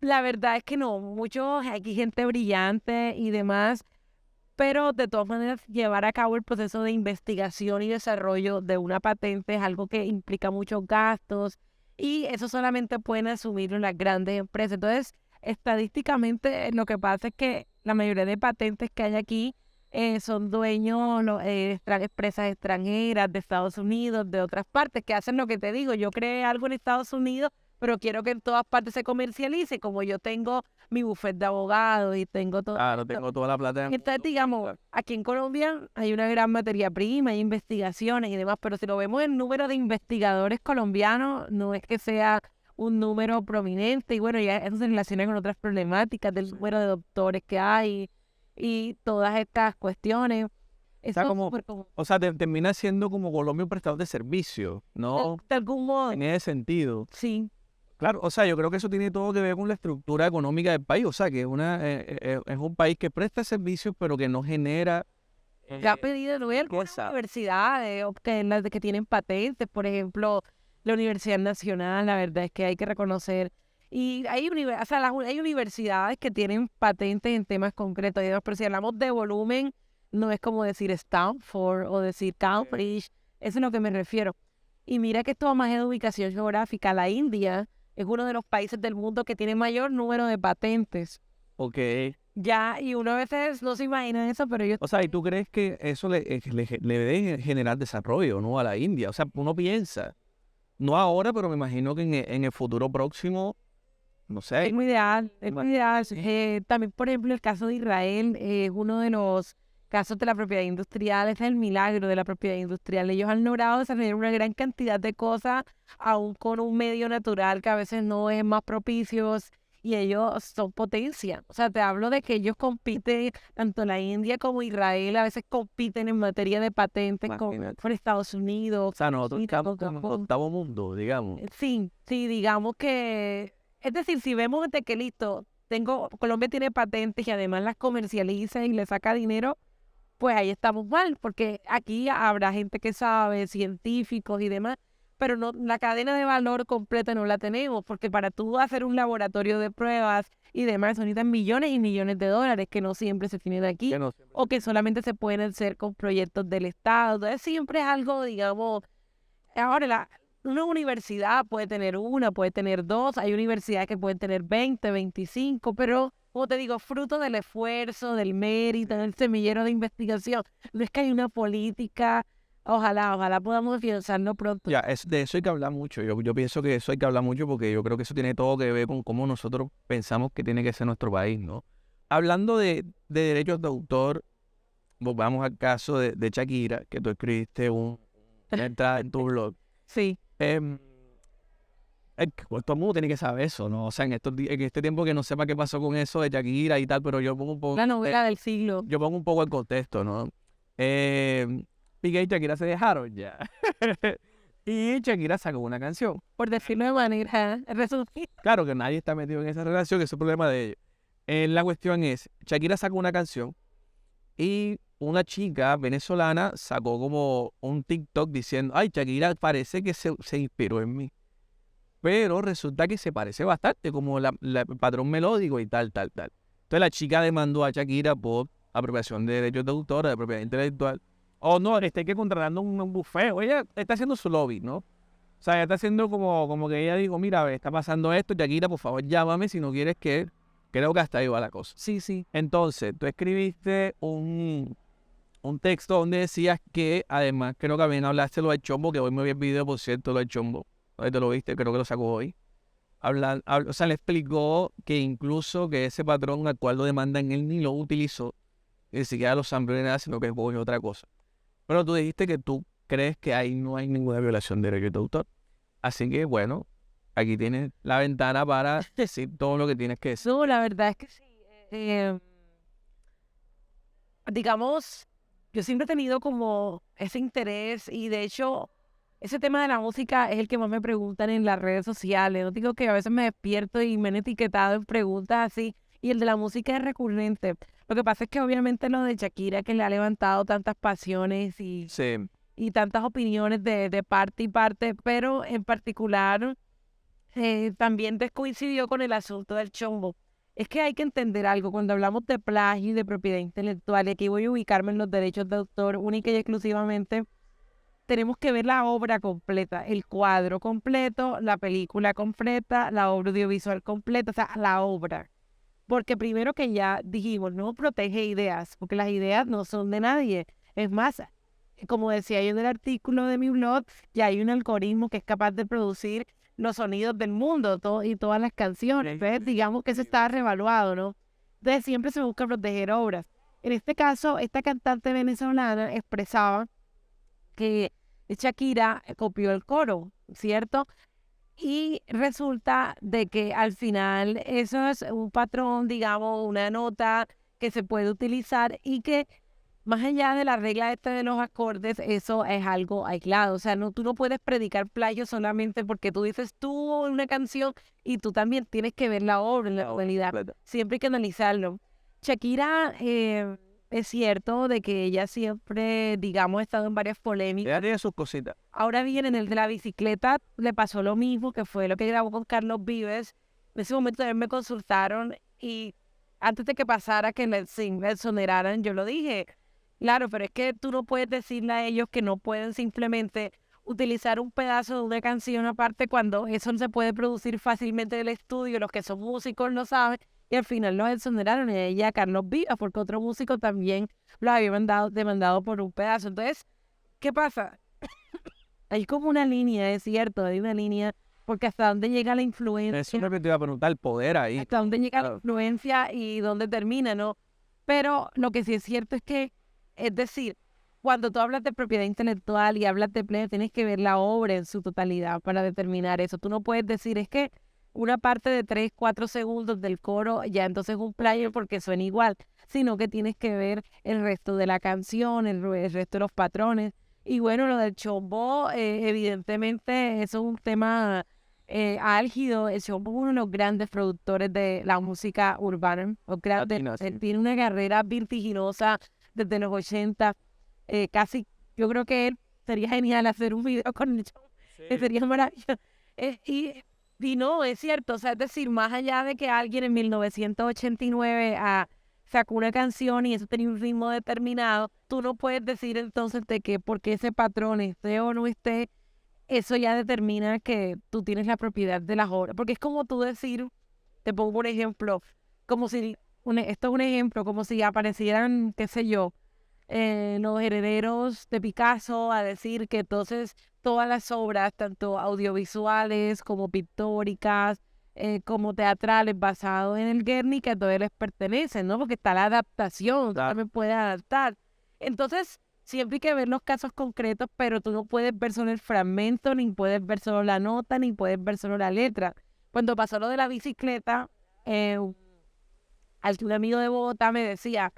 La verdad es que no, aquí gente brillante y demás, pero de todas maneras llevar a cabo el proceso de investigación y desarrollo de una patente es algo que implica muchos gastos y eso solamente pueden asumirlo las grandes empresas. Entonces, estadísticamente lo que pasa es que la mayoría de patentes que hay aquí son dueños empresas extranjeras de Estados Unidos, de otras partes, que hacen lo que te digo. Yo creé algo en Estados Unidos, pero quiero que en todas partes se comercialice, como yo tengo mi bufete de abogados y tengo todo. Claro, tengo toda la plata. Entonces, digamos, aquí en Colombia hay una gran materia prima, hay investigaciones y demás, pero si lo vemos el número de investigadores colombianos, no es que sea un número prominente, y bueno, ya eso se relaciona con otras problemáticas del número de doctores que hay y todas estas cuestiones. Está Eso como- súper común. O sea, termina siendo como Colombia un prestador de servicio, ¿no? De algún modo, En ese sentido. sí. Claro, o sea, yo creo que eso tiene todo que ver con la estructura económica del país. O sea, que es un país que presta servicios, pero que no genera. Ya ha pedido no hay algunas cosa. universidades las que tienen patentes, por ejemplo, la Universidad Nacional, la verdad es que hay que reconocer. Y hay universidades que tienen patentes en temas concretos y demás, pero si hablamos de volumen, no es como decir Stanford o decir Cambridge, eso es a lo que me refiero. Y mira que esto más es de ubicación geográfica. La India es uno de los países del mundo que tiene mayor número de patentes. Ok. Ya, y uno a veces no se imagina eso, pero yo O sea, ¿y tú crees que eso le debe generar desarrollo, ¿no? A la India. O sea, uno piensa, no ahora, pero me imagino que en el futuro próximo, no sé. es muy ideal, es muy ideal. También, por ejemplo, el caso de Israel es uno de los casos de la propiedad industrial, es el milagro de la propiedad industrial. Ellos han logrado desarrollar una gran cantidad de cosas, aún con un medio natural que a veces no es más propicio, y ellos son potencia. O sea, te hablo de que ellos compiten, tanto la India como Israel, a veces compiten en materia de patentes con Estados Unidos. O sea, nosotros China, estamos con como en Japón. octavo mundo, digamos. Sí, sí, digamos que, es decir, si vemos de que listo, Colombia tiene patentes y además las comercializa y le saca dinero, pues ahí estamos mal, porque aquí habrá gente que sabe, científicos y demás, pero no, la cadena de valor completa no la tenemos, porque para tú hacer un laboratorio de pruebas y demás, se necesitan millones y millones de dólares que no siempre se tienen aquí, Que no siempre- o que solamente se pueden hacer con proyectos del Estado. Entonces siempre es algo, digamos, ahora una universidad puede tener una, puede tener dos, hay universidades que pueden tener 20, 25, pero como te digo, fruto del esfuerzo, del mérito, del semillero de investigación. No es que hay una política, ojalá podamos afianzarlo pronto. Ya, de eso hay que hablar mucho. Yo pienso que eso hay que hablar mucho porque yo creo que eso tiene todo que ver con cómo nosotros pensamos que tiene que ser nuestro país, ¿no? Hablando de derechos de autor, volvamos al caso de Shakira, que tú escribiste una entrada en tu blog. Sí, Em, pues, todo el mundo tiene que saber eso, ¿no? O sea, en este tiempo que no sepa qué pasó con eso de Shakira y tal, pero yo pongo un poco, la novela del siglo, yo pongo un poco el contexto, ¿no? Piqué y Shakira se dejaron ya. Y Shakira sacó una canción. por decirlo de manera resumida. Claro que nadie está metido en esa relación, es un problema de ellos. La cuestión es, Shakira sacó una canción y una chica venezolana sacó como un TikTok diciendo, ay, Shakira parece que se inspiró en mí. Pero resulta que se parece bastante, como el patrón melódico y tal, tal, tal. Entonces la chica demandó a Shakira por apropiación de derechos de autor, de propiedad intelectual. O no, está que contratando un bufeo. Ella está haciendo su lobby, ¿no? O sea, ella está haciendo como que ella dijo, mira, ve, está pasando esto, Shakira, por favor, llámame si no quieres que... Creo que hasta ahí va la cosa. Sí, sí. Entonces, tú escribiste un texto donde decías que, además, creo que también hablaste lo del chombo, que hoy me vi el video, por cierto, lo del chombo. Ahí te lo viste, creo que lo sacó hoy. O sea, le explicó que incluso que ese patrón al cual lo demandan él ni lo utilizó, ni siquiera lo sampló ni nada, sino que es otra cosa. Pero tú dijiste que tú crees que ahí no hay ninguna violación de derechos de autor. Así que, bueno, aquí tienes la ventana para decir todo lo que tienes que decir. No, la verdad es que sí. Digamos, yo siempre he tenido como ese interés y de hecho ese tema de la música es el que más me preguntan en las redes sociales. No digo que a veces me despierto y me han etiquetado en preguntas así y el de la música es recurrente. Lo que pasa es que obviamente lo de Shakira que le ha levantado tantas pasiones Sí, y tantas opiniones de parte y parte, pero en particular también coincidió con el asunto del chombo. Es que hay que entender algo, cuando hablamos de plagio y de propiedad intelectual, y aquí voy a ubicarme en los derechos de autor única y exclusivamente, tenemos que ver la obra completa, el cuadro completo, la película completa, la obra audiovisual completa, o sea, la obra. Porque primero que ya dijimos, no protege ideas, porque las ideas no son de nadie. Es más, como decía yo en el artículo de mi blog, ya hay un algoritmo que es capaz de producir los sonidos del mundo y todas las canciones. Entonces, digamos que eso está revaluado, ¿no? Entonces, siempre se busca proteger obras. En este caso, esta cantante venezolana expresaba que Shakira copió el coro, ¿cierto? Y resulta de que al final eso es un patrón, digamos, una nota que se puede utilizar y que más allá de la regla esta de los acordes, eso es algo aislado. O sea, no, tú no puedes predicar plagio solamente porque tú dices tú una canción y tú también tienes que ver la obra en la realidad. Siempre hay que analizarlo. Shakira, es cierto de que ella siempre, digamos, ha estado en varias polémicas. ella tiene sus cositas. Ahora bien, en el de la bicicleta le pasó lo mismo, que fue lo que grabó con Carlos Vives. En ese momento también me consultaron y antes de que pasara que le exoneraran, yo lo dije. Claro, pero es que tú no puedes decirle a ellos que no pueden simplemente utilizar un pedazo de una canción aparte cuando eso no se puede producir fácilmente en el estudio, los que son músicos lo saben, y al final los exoneraron y ella a Carlos Vivas, porque otro músico también lo había demandado por un pedazo. Entonces, ¿qué pasa? Hay como una línea, es cierto, hay una línea, porque hasta dónde llega la influencia. Eso es lo que te iba a preguntar, el poder ahí. Hasta dónde llega la Claro. influencia y dónde termina, ¿no? Pero lo que sí es cierto es que, es decir, cuando tú hablas de propiedad intelectual y hablas de plagio, tienes que ver la obra en su totalidad para determinar eso. Tú no puedes decir, es que una parte de 3, 4 segundos del coro, ya entonces es un plagio porque suena igual, sino que tienes que ver el resto de la canción, el resto de los patrones. Y bueno, lo del chombo, evidentemente eso es un tema álgido. El chombo es uno de los grandes productores de la música urbana. Latina, sí. Él tiene una carrera vertiginosa desde los 80. Casi, yo creo que él sería genial hacer un video con el chombo. Sería maravilloso. Y no, es cierto, o sea, es decir, más allá de que alguien en 1989 sacó una canción y eso tenía un ritmo determinado, tú no puedes decir entonces de que porque ese patrón esté o no esté, eso ya determina que tú tienes la propiedad de las obras. Porque es como tú decir, te pongo un ejemplo, como si, esto es un ejemplo, como si aparecieran, qué sé yo, los herederos de Picasso a decir que entonces todas las obras, tanto audiovisuales como pictóricas, como teatrales basados en el Guernica, entonces les pertenecen, ¿no? Porque está la adaptación, tú también puedes adaptar. Entonces, siempre hay que ver los casos concretos, pero tú no puedes ver solo el fragmento, ni puedes ver solo la nota, ni puedes ver solo la letra. Cuando pasó lo de la bicicleta, un amigo de Bogotá me decía,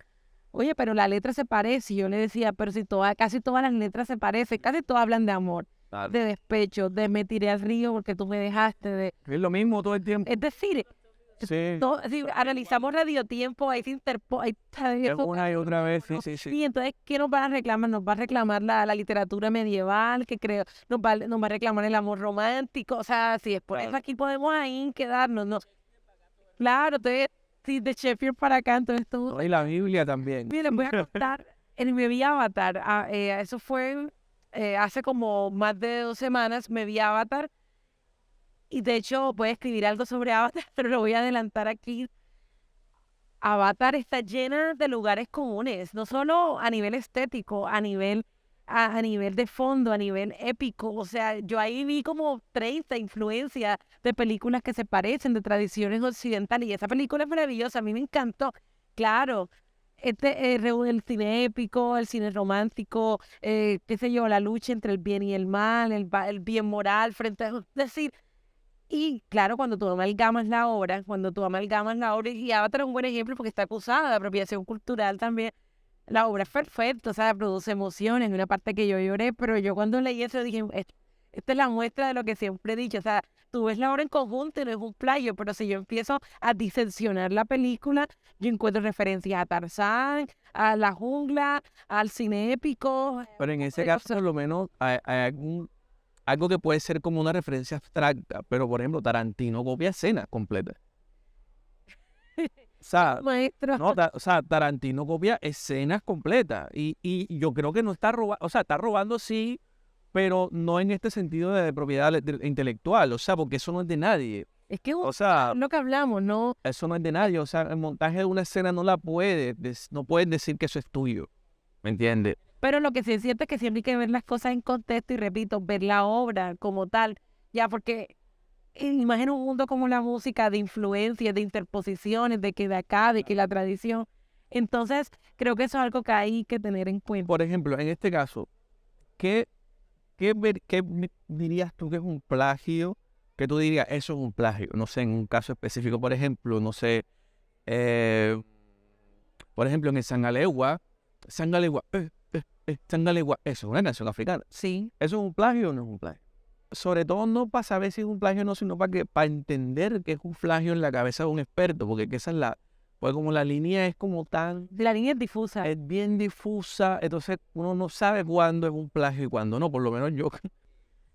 oye, pero la letra se parece. Y yo le decía, pero si casi todas las letras se parecen, casi todas hablan de amor, Claro. de despecho, de me tiré al río porque tú me dejaste, Es lo mismo todo el tiempo. Es decir, Sí. si analizamos radiotiempo, ahí se interpone, Es una y otra vez, sí. y entonces, ¿qué nos van a reclamar? Nos va a reclamar la literatura medieval, que creo, nos va a reclamar el amor romántico, o sea, si es por eso aquí podemos ahí quedarnos, ¿no? Claro, entonces, si de Sheffield para acá, entonces tú... Y la Biblia también. Mira, les voy a contar, me vi Avatar, eso fue hace como más de 2 semanas, me vi Avatar, y de hecho voy a escribir algo sobre Avatar, pero lo voy a adelantar aquí. Avatar está llena de lugares comunes, no solo a nivel estético, a nivel de fondo, a nivel épico. O sea, yo ahí vi como 30 influencias de películas que se parecen, de tradiciones occidentales, y esa película es maravillosa, a mí me encantó. Claro, el cine épico, el cine romántico, qué sé yo, la lucha entre el bien y el mal, el bien moral frente a... Es decir, y claro, cuando tú amalgamas la obra, y Avatar es un buen ejemplo porque está acusada de apropiación cultural también, la obra es perfecta, o sea, produce emociones, una parte que yo lloré, pero yo cuando leí eso dije, esta es la muestra de lo que siempre he dicho, o sea, tú ves la obra en conjunto y no es un plagio, pero si yo empiezo a diseccionar la película, yo encuentro referencias a Tarzán, a La Jungla, al cine épico. Pero en ese caso, por lo menos, hay algo que puede ser como una referencia abstracta, pero por ejemplo, Tarantino copia escenas completas. O sea, Maestro. no, Tarantino copia escenas completas y yo creo que no está robando, o sea, está robando sí, pero no en este sentido de propiedad intelectual, o sea, porque eso no es de nadie. Es que O sea, lo que hablamos, ¿no? eso no es de nadie, o sea, el montaje de una escena no puedes decir que eso es tuyo, ¿me entiendes? Pero lo que sí es cierto es que siempre hay que ver las cosas en contexto y repito, ver la obra como tal, ya porque imagina un mundo como la música de influencias, de interposiciones, de que de acá, de que la tradición. Entonces, creo que eso es algo que hay que tener en cuenta. Por ejemplo, en este caso, ¿qué dirías tú que es un plagio? ¿Qué tú dirías, eso es un plagio? No sé, en un caso específico, por ejemplo, no sé, por ejemplo, en el Sangalegua, Sangalegua, Sangalegua, eso es una canción africana. Sí. ¿Eso es un plagio o no es un plagio? Sobre todo no para saber si es un plagio o no, sino para entender que es un plagio en la cabeza de un experto, porque que esa es pues como la línea es como tan... La línea es difusa. Es bien difusa, entonces uno no sabe cuándo es un plagio y cuándo no, por lo menos yo.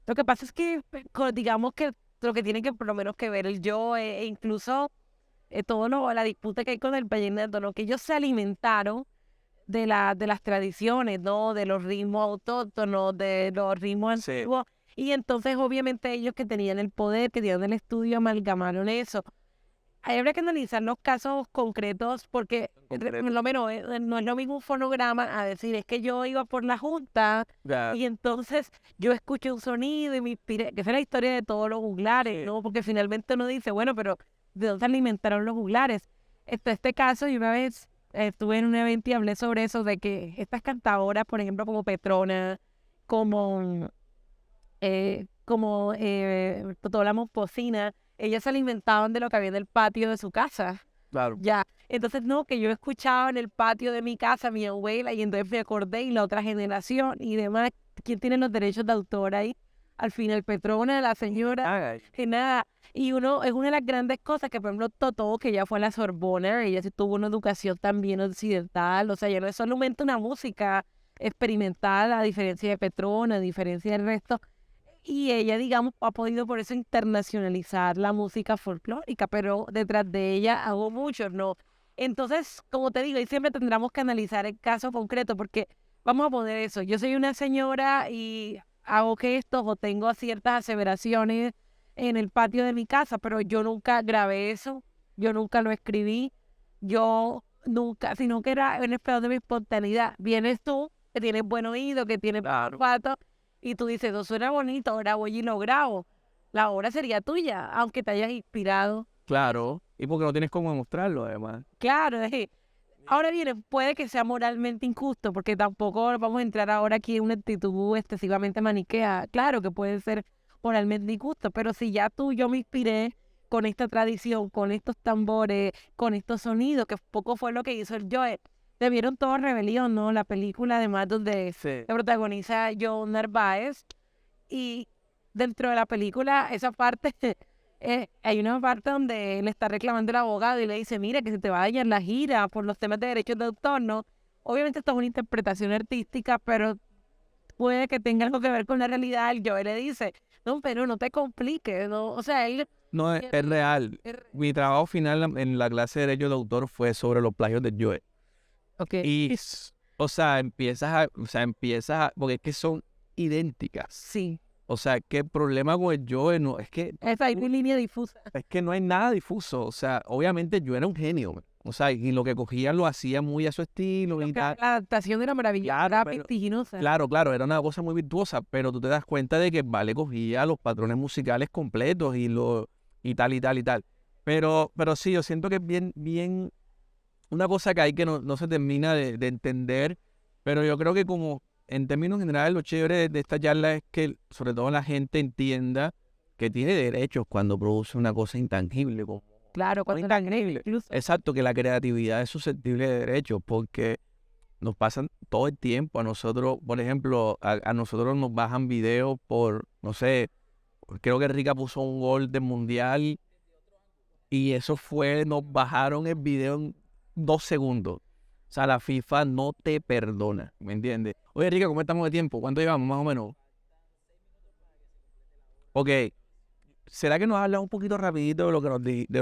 Lo que pasa es que, digamos que lo que tiene que por lo menos que ver el yo, incluso la disputa que hay con el vallenato, ¿no? Que ellos se alimentaron de las tradiciones, ¿no? De los ritmos autóctonos, de los ritmos Sí. antiguos. Y entonces, obviamente, ellos que tenían el poder, que tenían el estudio, amalgamaron eso. Ahí habría que analizar los casos concretos porque, por lo menos, no es lo mismo un fonograma a decir, es que yo iba por la junta y entonces yo escuché un sonido y me inspiré, que esa es la historia de todos los juglares, ¿no? Porque finalmente uno dice, bueno, pero ¿de dónde se alimentaron los juglares? Este caso, y una vez estuve en un evento y hablé sobre eso, de que estas cantadoras, por ejemplo, como Petrona, como Totola Momposina, ellas se alimentaban de lo que había en el patio de su casa. Claro. Ya, entonces no, que yo escuchaba en el patio de mi casa a mi abuela y entonces me acordé y la otra generación y demás, ¿quién tiene los derechos de autor ahí? Al final, Petrona, la señora, que nada. Y uno, es una de las grandes cosas que, por ejemplo, Totó, que ya fue a la Sorbona, ella sí tuvo una educación también occidental, o sea, ya no es solamente una música experimental, a diferencia de Petrona, a diferencia del resto. Y ella, digamos, ha podido por eso internacionalizar la música folclórica, pero detrás de ella hago muchos, ¿no? Entonces, como te digo, y siempre tendremos que analizar el caso concreto, porque vamos a poner eso, yo soy una señora y hago gestos o tengo ciertas aseveraciones en el patio de mi casa, pero yo nunca grabé eso, yo nunca lo escribí, yo nunca, sino que era en el peor de mi espontaneidad. Vienes tú, que tienes buen oído, que tienes pato, y tú dices, eso suena bonito, ahora voy y lo grabo. La obra sería tuya, aunque te hayas inspirado. Claro. Y porque no tienes cómo demostrarlo, además. Claro, ahora bien, puede que sea moralmente injusto, porque tampoco vamos a entrar ahora aquí en una actitud excesivamente maniquea. Claro que puede ser moralmente injusto, pero si ya yo me inspiré con esta tradición, con estos tambores, con estos sonidos, que poco fue lo que hizo el Joe. Debieron todo Rebelión, ¿no? La película, además, donde se protagoniza John Narváez. Y dentro de la película, esa parte, hay una parte donde le está reclamando el abogado y le dice, mira, que se te va a dañar la gira por los temas de derechos de autor, ¿no? Obviamente esto es una interpretación artística, pero puede que tenga algo que ver con la realidad. El Joe le dice, no, pero no te compliques, ¿no? O sea, él... No, es real. Mi trabajo final en la clase de derechos de autor fue sobre los plagios de Joe. Okay. Y, o sea, empiezas a, porque es que son idénticas. Sí. O sea, que el problema con el Joe no, es que... Esa hay una línea difusa. Es que no hay nada difuso. O sea, obviamente Joe era un genio. O sea, y lo que cogía lo hacía muy a su estilo y tal. La adaptación era maravillosa, era vertiginosa. Claro, era una cosa muy virtuosa, pero tú te das cuenta de que Vale cogía los patrones musicales completos y tal. Pero sí, yo siento que es bien una cosa que hay que no se termina de entender, pero yo creo que como en términos generales lo chévere de esta charla es que sobre todo la gente entienda que tiene derechos cuando produce una cosa intangible. Claro, cuando intangible. Exacto, que la creatividad es susceptible de derechos porque nos pasan todo el tiempo. A nosotros, por ejemplo, a nosotros nos bajan videos por, no sé, creo que Rica puso un gol del mundial y eso nos bajaron el video en 2 segundos. O sea, la FIFA no te perdona, ¿me entiendes? Oye, Rica, ¿cómo estamos de tiempo? ¿Cuánto llevamos, más o menos? Ok. ¿Será que nos hablas un poquito rapidito de lo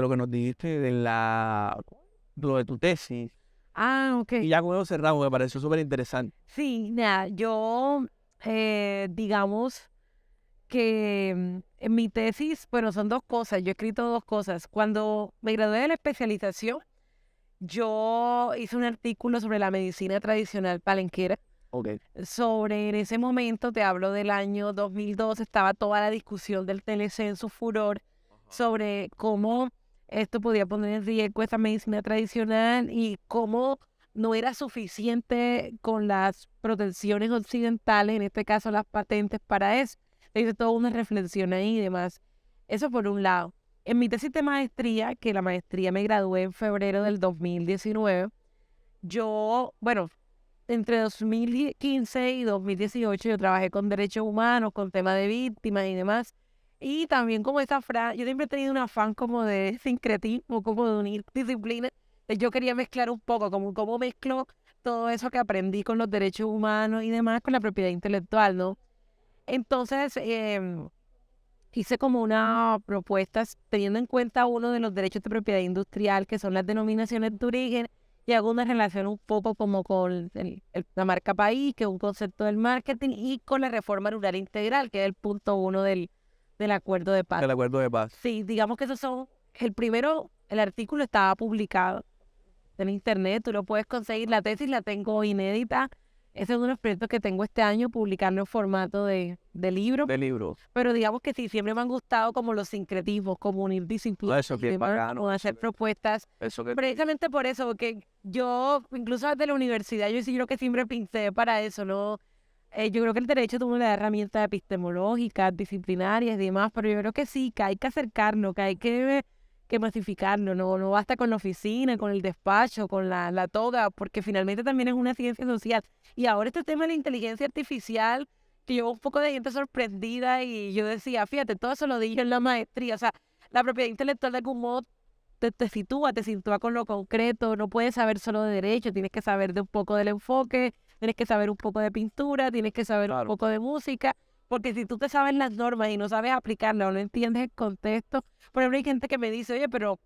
que nos dijiste de lo de tu tesis? Ah, ok. Y ya con eso cerramos, me pareció súper interesante. Sí, nada, yo, digamos que en mi tesis, bueno, son 2 cosas, yo he escrito 2 cosas. Cuando me gradué de la especialización, yo hice un artículo sobre la medicina tradicional palenquera. Okay. En ese momento, te hablo del año 2002, estaba toda la discusión del TLC en su furor sobre cómo esto podía poner en riesgo esa medicina tradicional y cómo no era suficiente con las protecciones occidentales, en este caso las patentes para eso. Hice toda una reflexión ahí y demás. Eso por un lado. En mi tesis de maestría, que la maestría me gradué en febrero del 2019, entre 2015 y 2018 yo trabajé con derechos humanos, con temas de víctimas y demás. Y también como yo siempre he tenido un afán como de sincretismo, como de unir disciplinas. Yo quería mezclar un poco, como cómo mezclo todo eso que aprendí con los derechos humanos y demás con la propiedad intelectual, ¿no? Entonces, hice como una propuesta teniendo en cuenta uno de los derechos de propiedad industrial, que son las denominaciones de origen, y hago una relación un poco como con la marca país, que es un concepto del marketing, y con la reforma rural integral, que es el punto 1 del acuerdo de paz. El acuerdo de paz. Sí, digamos que esos son, el artículo estaba publicado en internet, tú lo puedes conseguir, la tesis la tengo inédita. Ese es uno de los proyectos que tengo este año, publicarlo en formato de libro. De libro. Pero digamos que sí, siempre me han gustado como los sincretismos, como unir disciplinas, Eso que es bacano. o hacer propuestas. Precisamente por eso, porque yo, incluso desde la universidad, yo sí creo que siempre pinté para eso, ¿no? yo creo que el derecho tuvo una herramienta epistemológicas, disciplinarias y demás, pero yo creo que sí, que hay que acercarlo, que hay que masificarlo, no basta con la oficina, con el despacho, con la toga, porque finalmente también es una ciencia social. Y ahora este tema de la inteligencia artificial, que llevó un poco de gente sorprendida y yo decía, fíjate, todo eso lo dije en la maestría, o sea, la propiedad intelectual de algún modo te sitúa con lo concreto, no puedes saber solo de derecho, tienes que saber de un poco del enfoque, tienes que saber un poco de pintura, tienes que saber un Claro. poco de música, porque si tú te sabes las normas y no sabes aplicarlas o no entiendes el contexto, por ejemplo, hay gente que me dice, oye, pero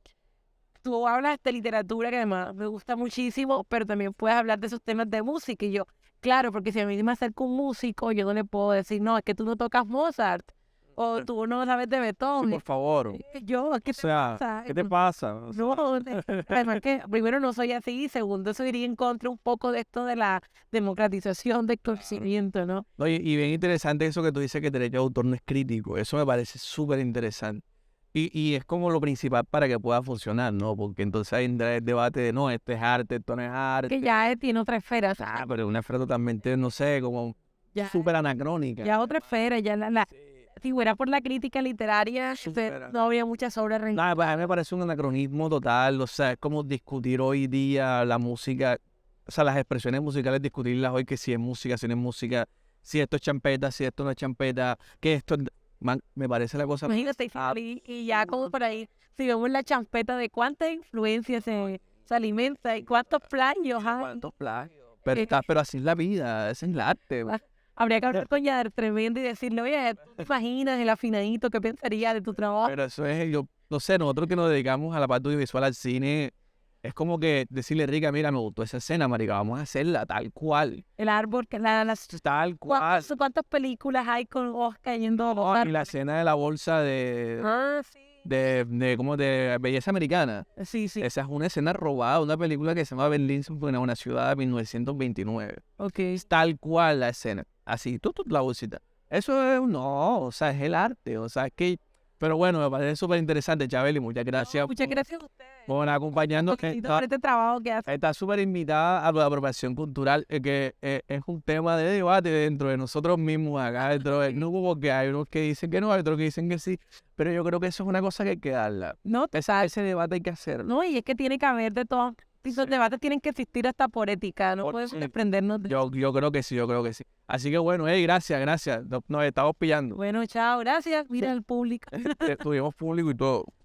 tú hablas de literatura que además me gusta muchísimo, pero también puedes hablar de esos temas de música. Y yo, claro, porque si a mí me acerca un músico, yo no le puedo decir, no, es que tú no tocas Mozart o tú no sabes de Sí, Beethoven. por favor. Yo, ¿qué O te sea, pasa? ¿qué te pasa? O sea, No, además que primero no soy así, y segundo eso iría en contra un poco de esto de la democratización del conocimiento, ¿no? no, y bien interesante eso que tú dices que el derecho de autor no es crítico. Eso me parece súper interesante. Y es como lo principal para que pueda funcionar, ¿no? Porque entonces ahí entra el debate de, no, esto es arte, esto no es Que arte. ya tiene otra esfera, o sea, Ah, pero es una esfera totalmente, no sé, como ya, súper anacrónica. ya otra esfera, ya Sí. si fuera por la crítica literaria, Súper. no habría muchas obras Nada, pues a mí me parece un anacronismo total, o sea, es como discutir hoy día la música, o sea, las expresiones musicales, discutirlas hoy que si es música, si no es música, si esto es champeta, si esto no es champeta, que esto es... Man, me parece la cosa... Imagínate, y ya como por ahí, si vemos la champeta de cuántas influencias se alimenta y cuántos plagios hay. ¿Cuántos plagios? Pero así es la vida, ese es el arte. Ah, habría que hablar con Yader Tremendo y decirle, oye, ¿tú te imaginas el afinadito qué pensaría de tu trabajo? Pero eso es, yo no sé, nosotros que nos dedicamos a la parte audiovisual, al cine, es como que decirle, Rica, mira, me gustó esa escena, marica, vamos a hacerla tal cual. El árbol, Tal cual. ¿cuántas películas hay con hojas cayendo a los No, y árboles? la escena de la bolsa Sí. como de belleza americana. Sí, sí. Esa es una escena robada, una película que se llama Berlín, una ciudad de 1929. Ok. Es tal cual la escena. Así, la bolsita. Eso es, no, o sea, es el arte, o sea, es que... Pero bueno, me parece súper interesante, Chabeli, muchas gracias Muchas gracias a ustedes. por acompañarnos. Por este trabajo que hacen. Está súper invitada a la apropiación cultural, que es un tema de debate dentro de nosotros mismos, acá dentro del grupo, porque hay unos que dicen que no, hay otros que dicen que sí, pero yo creo que eso es una cosa que hay que darla. No, Ese debate hay que hacerlo. no, y es que tiene que haber de todo. Y los debates tienen que existir hasta por ética, no podemos Sí. desprendernos de... Yo creo que sí, yo creo que sí. Así que bueno, gracias. Nos estamos pillando. Bueno, chao, gracias. Mira al público. Estuvimos público y todo.